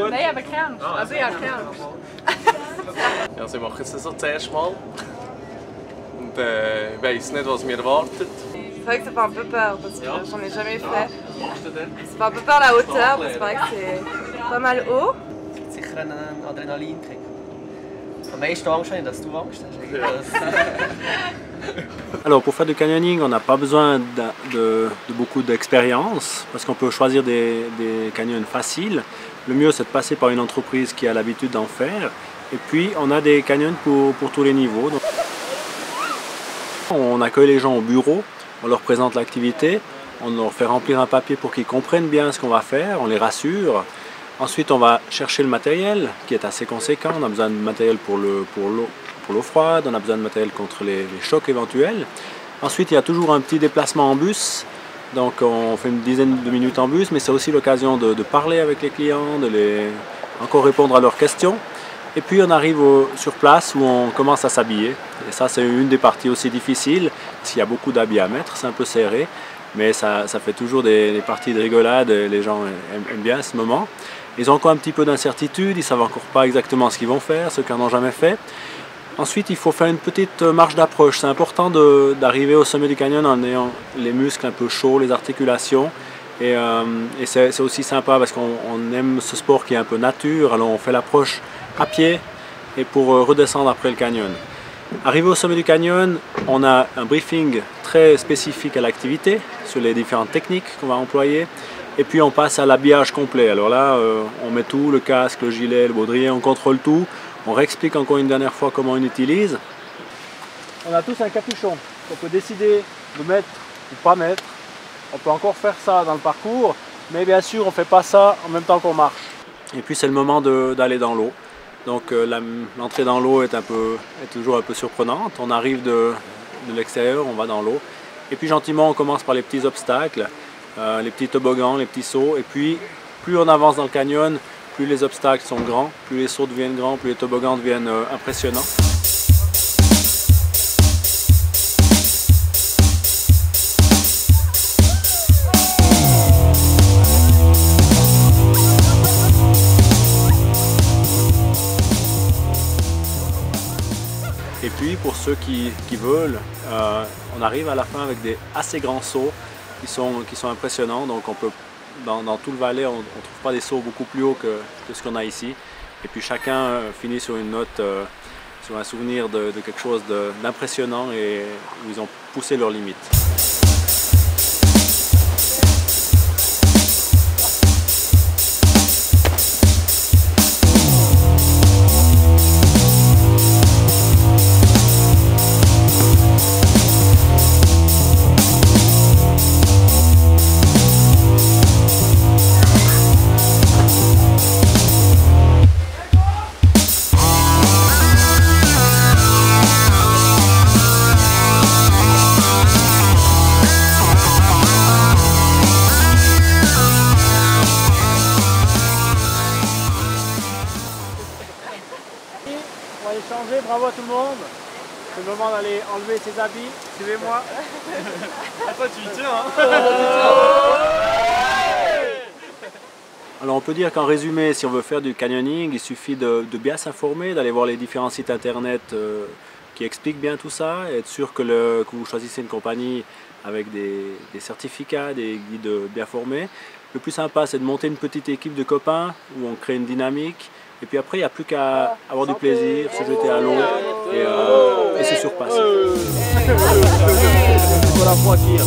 gut? Nein, aber keine Angst. Also ich habe keine Angst. Also ich mache jetzt das so das erste Mal. Und ich weiss nicht, was mir erwartet. C'est vrai que ça fait un peu peur parce que j'en ai jamais fait. Was machst du denn? Ça fait un peu peur la hauteur parce que c'est vrai que c'est pas mal haut. Es gibt sicher einen Adrenalinkick. Am meisten Angst habe ich, dass du Angst hast. Alors pour faire du canyoning, on n'a pas besoin de beaucoup d'expérience parce qu'on peut choisir des canyons faciles. Le mieux c'est de passer par une entreprise qui a l'habitude d'en faire. Et puis on a des canyons pour tous les niveaux. Donc, on accueille les gens au bureau, on leur présente l'activité, on leur fait remplir un papier pour qu'ils comprennent bien ce qu'on va faire, on les rassure. Ensuite on va chercher le matériel qui est assez conséquent, on a besoin de matériel pour l'eau froide, on a besoin de matériel contre les chocs éventuels. Ensuite il y a toujours un petit déplacement en bus, donc on fait une dizaine de minutes en bus, mais c'est aussi l'occasion de parler avec les clients, encore répondre à leurs questions. Et puis on arrive sur place où on commence à s'habiller. Et ça c'est une des parties aussi difficiles, parce qu'il y a beaucoup d'habits à mettre, c'est un peu serré, mais ça fait toujours des parties de rigolade, les gens aiment bien ce moment. Ils ont encore un petit peu d'incertitude, ils ne savent encore pas exactement ce qu'ils vont faire, ceux qui n'en ont jamais fait. Ensuite il faut faire une petite marche d'approche, c'est important d'arriver au sommet du canyon en ayant les muscles un peu chauds, les articulations. Et c'est aussi sympa parce qu'on aime ce sport qui est un peu nature, alors on fait l'approche à pied et pour redescendre après le canyon. Arrivé au sommet du canyon, on a un briefing très spécifique à l'activité sur les différentes techniques qu'on va employer et puis on passe à l'habillage complet. Alors là, on met tout, le casque, le gilet, le baudrier, on contrôle tout, on réexplique encore une dernière fois comment on utilise. On a tous un capuchon qu'on peut décider de mettre ou pas mettre. On peut encore faire ça dans le parcours, mais bien sûr on ne fait pas ça en même temps qu'on marche. Et puis c'est le moment d'aller dans l'eau. Donc l'entrée dans l'eau est toujours un peu surprenante. On arrive de l'extérieur, on va dans l'eau. Et puis gentiment on commence par les petits obstacles, les petits toboggans, les petits sauts. Et puis plus on avance dans le canyon, plus les obstacles sont grands, plus les sauts deviennent grands, plus les toboggans deviennent impressionnants. Et puis pour ceux qui veulent, on arrive à la fin avec des assez grands sauts qui sont impressionnants. Donc on peut, dans tout le Valais, on ne trouve pas des sauts beaucoup plus hauts que ce qu'on a ici. Et puis chacun finit sur une note, sur un souvenir de quelque chose d'impressionnant et où ils ont poussé leurs limites. On va échanger, bravo à tout le monde. C'est le moment d'aller enlever ses habits. Suivez-moi. Toi tu y tiens hein. Alors on peut dire qu'en résumé, si on veut faire du canyoning, il suffit de bien s'informer, d'aller voir les différents sites internet qui expliquent bien tout ça, et être sûr que vous choisissez une compagnie avec des certificats, des guides bien formés. Le plus sympa c'est de monter une petite équipe de copains où on crée une dynamique. Et puis après, il n'y a plus qu'à avoir du plaisir, se jeter à l'eau et se surpasser. Pour la voiture,